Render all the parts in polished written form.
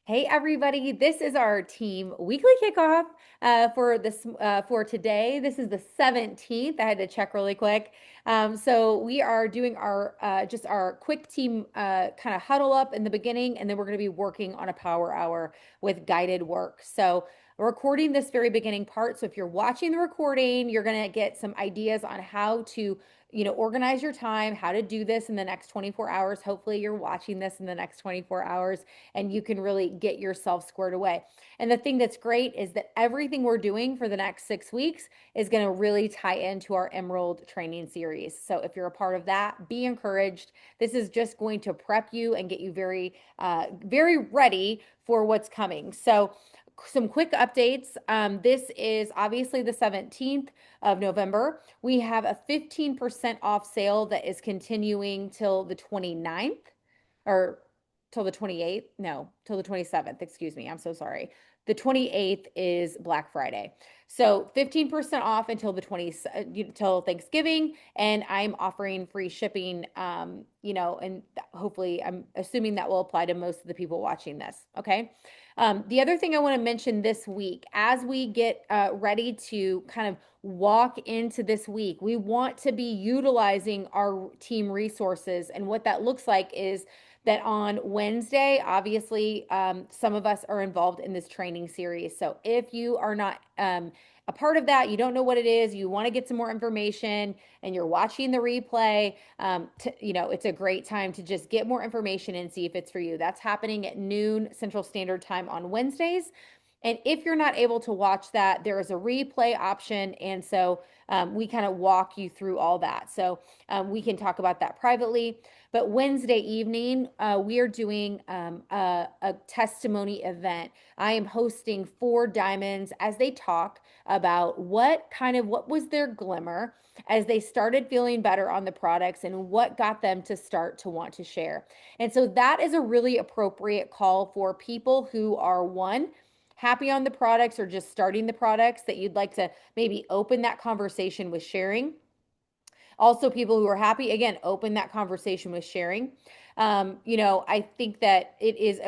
Hey everybody, this is our team weekly kickoff for today. This is the 17th. I had to check really quick. So we are doing our just our quick team kind of huddle up in the beginning, and then we're going to be working on a power hour with guided work. So we're recording this very beginning part. So if you're watching the recording, you're going to get some ideas on how to organize your time, how to do this in the next 24 hours. Hopefully you're watching this in the next 24 hours and you can really get yourself squared away. And the thing that's great is that everything we're doing for the next 6 weeks is going to really tie into our Emerald training series. So if you're a part of that, be encouraged. This is just going to prep you and get you very ready for what's coming. So some quick updates. This is obviously the 17th of November. We have a 15% off sale that is continuing till the 29th or till the 28th. No, till the 27th. Excuse me. I'm so sorry. The 28th is Black Friday. So 15% off until the 20 till Thanksgiving, and I'm offering free shipping and hopefully I'm assuming that will apply to most of the people watching this, okay? The other thing I want to mention this week, as we get ready to kind of walk into this week, we want to be utilizing our team resources. And what that looks like is that on Wednesday, obviously, some of us are involved in this training series. So if you are not a part of that, you don't know what it is, you want to get some more information, and you're watching the replay, it's a great time to just get more information and see if it's for you. That's happening at noon Central Standard Time on Wednesdays. And if you're not able to watch that, there is a replay option. And so we kind of walk you through all that. So we can talk about that privately. But Wednesday evening, we are doing a testimony event. I am hosting 4 diamonds as they talk about what was their glimmer as they started feeling better on the products and what got them to start to want to share. And so that is a really appropriate call for people who are happy on the products or just starting the products that you'd like to maybe open that conversation with sharing. Also, people who are happy, again, open that conversation with sharing. I think that it's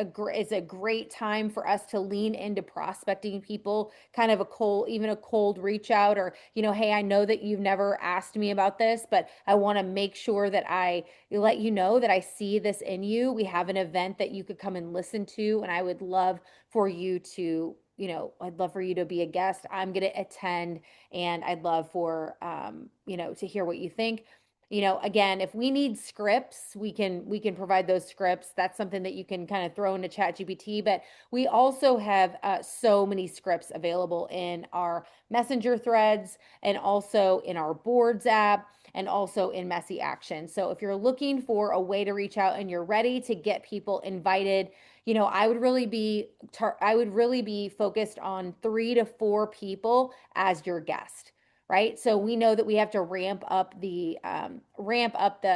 a great time for us to lean into prospecting people, kind of even a cold reach out, or, hey, I know that you've never asked me about this, but I want to make sure that I let you know that I see this in you. We have an event that you could come and listen to, and I would love for you to, I'd love for you to be a guest. I'm going to attend, and I'd love for to hear what you think. Again, if we need scripts, we can provide those scripts. That's something that you can kind of throw into ChatGPT. But we also have so many scripts available in our messenger threads, and also in our boards app, and also in Messy Action. So if you're looking for a way to reach out and you're ready to get people invited, I would really be focused on 3 to 4 people as your guest, right? So we know that we have to ramp up the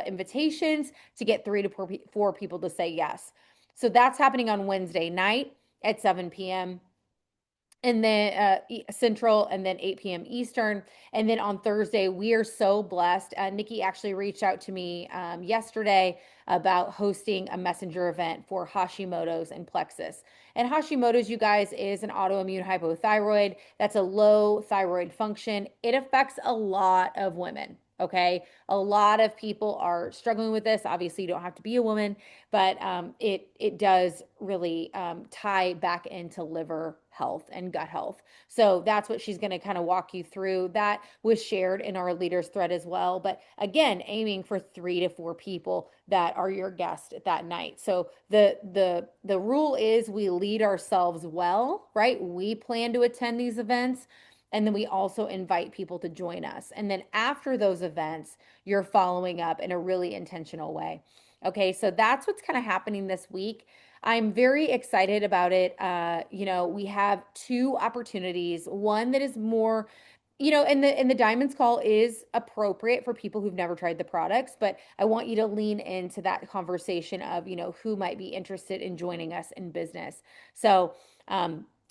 invitations to get 3 to 4 people to say yes. So that's happening on Wednesday night at 7 p.m. and then Central, and then 8 p.m. Eastern. And then on Thursday, we are so blessed. Nikki actually reached out to me yesterday about hosting a messenger event for Hashimoto's and Plexus. And Hashimoto's, you guys, is an autoimmune hypothyroid. That's a low thyroid function. It affects a lot of women. Okay. A lot of people are struggling with this. Obviously, you don't have to be a woman, but it does really tie back into liver health and gut health. So that's what she's going to kind of walk you through. That was shared in our leaders thread as well. But again, aiming for 3 to 4 people that are your guest that night. So the rule is we lead ourselves well, right? We plan to attend these events. And then we also invite people to join us. And then after those events, you're following up in a really intentional way. Okay, so that's what's kind of happening this week. I'm very excited about it. We have 2 opportunities. One that is more, and the Diamonds Call is appropriate for people who've never tried the products, but I want you to lean into that conversation of, who might be interested in joining us in business. So,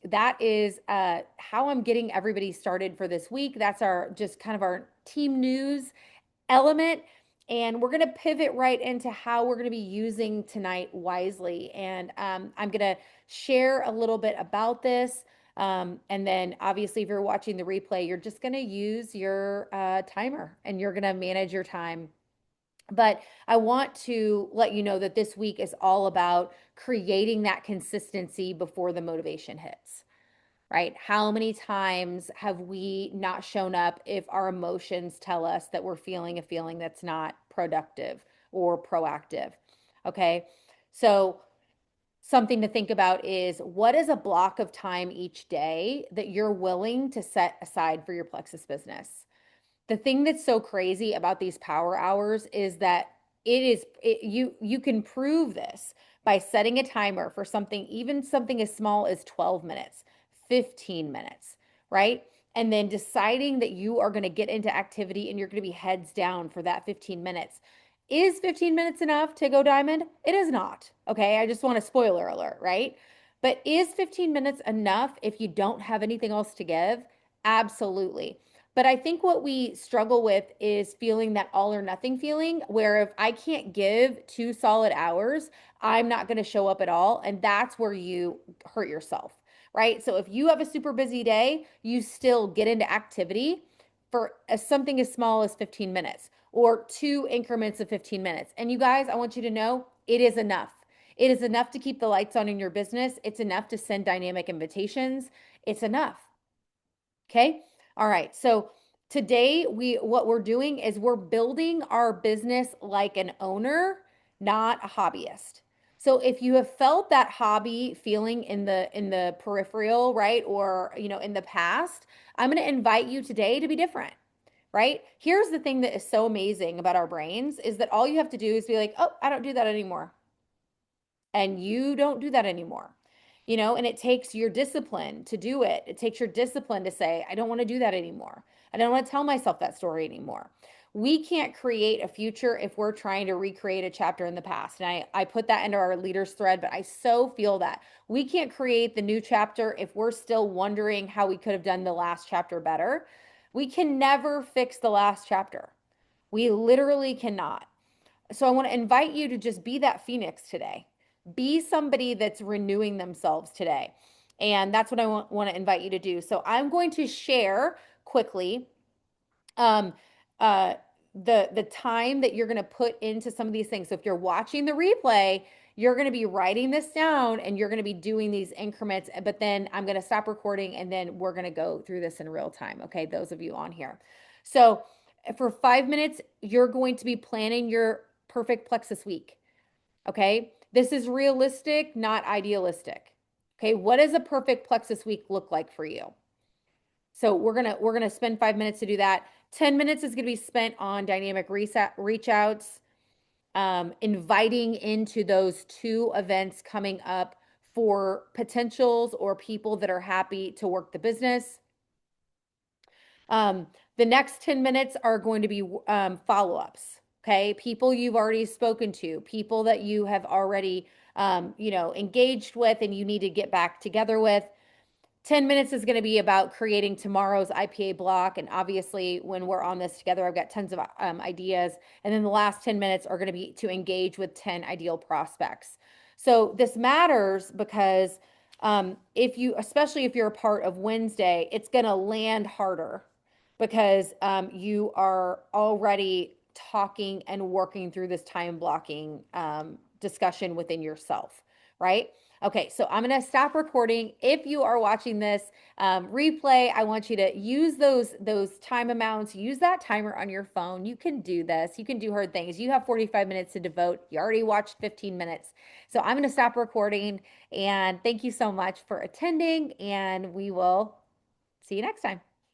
that is how I'm getting everybody started for this week. That's our just kind of our team news element. And we're going to pivot right into how we're going to be using tonight wisely. And I'm going to share a little bit about this. And then, obviously, if you're watching the replay, you're just going to use your timer and you're going to manage your time. But I want to let you know that this week is all about creating that consistency before the motivation hits, right? How many times have we not shown up if our emotions tell us that we're feeling a feeling that's not productive or proactive? Okay. So, something to think about is what is a block of time each day that you're willing to set aside for your Plexus business? The thing that's so crazy about these power hours is that you can prove this by setting a timer for something, even something as small as 12 minutes, 15 minutes, right? And then deciding that you are going to get into activity and you're going to be heads down for that 15 minutes. Is 15 minutes enough to go diamond? It is not. Okay. I just want a spoiler alert, right? But is 15 minutes enough if you don't have anything else to give? Absolutely. But I think what we struggle with is feeling that all or nothing feeling, where if I can't give 2 solid hours, I'm not going to show up at all. And that's where you hurt yourself, right? So if you have a super busy day, you still get into activity for something as small as 15 minutes or 2 increments of 15 minutes. And you guys, I want you to know it is enough. It is enough to keep the lights on in your business. It's enough to send dynamic invitations. It's enough. Okay. All right. So today what we're doing is we're building our business like an owner, not a hobbyist. So if you have felt that hobby feeling in the peripheral, right? Or, in the past, I'm going to invite you today to be different, right? Here's the thing that is so amazing about our brains is that all you have to do is be like, "Oh, I don't do that anymore." And you don't do that anymore. And it takes your discipline to do it. It takes your discipline to say, I don't want to do that anymore. I don't want to tell myself that story anymore. We can't create a future if we're trying to recreate a chapter in the past. And I put that into our leaders thread, but I so feel that we can't create the new chapter if we're still wondering how we could have done the last chapter better. We can never fix the last chapter. We literally cannot. So I want to invite you to just be that phoenix today. Be somebody that's renewing themselves today. And that's what I want to invite you to do. So I'm going to share quickly um, uh, the time that you're going to put into some of these things. So if you're watching the replay, you're going to be writing this down and you're going to be doing these increments. But then I'm going to stop recording and then we're going to go through this in real time. Okay, those of you on here. So for 5 minutes, you're going to be planning your perfect Plexus week. Okay, this is realistic, not idealistic. Okay, what does a perfect Plexus week look like for you? So we're gonna spend 5 minutes to do that. 10 minutes is gonna be spent on dynamic reach outs, inviting into those 2 events coming up for potentials or people that are happy to work the business. The next 10 minutes are going to be follow-ups. Okay, people you've already spoken to, people that you have already engaged with and you need to get back together with. 10 minutes is going to be about creating tomorrow's IPA block. And obviously, when we're on this together, I've got tons of ideas. And then the last 10 minutes are going to be to engage with 10 ideal prospects. So this matters because especially if you're a part of Wednesday, it's going to land harder because you are already talking and working through this time blocking discussion within yourself, right? Okay, so I'm going to stop recording. If you are watching this replay, I want you to use those time amounts. Use that timer on your phone. You can do this. You can do hard things. You have 45 minutes to devote. You already watched 15 minutes. So I'm going to stop recording. And thank you so much for attending. And we will see you next time.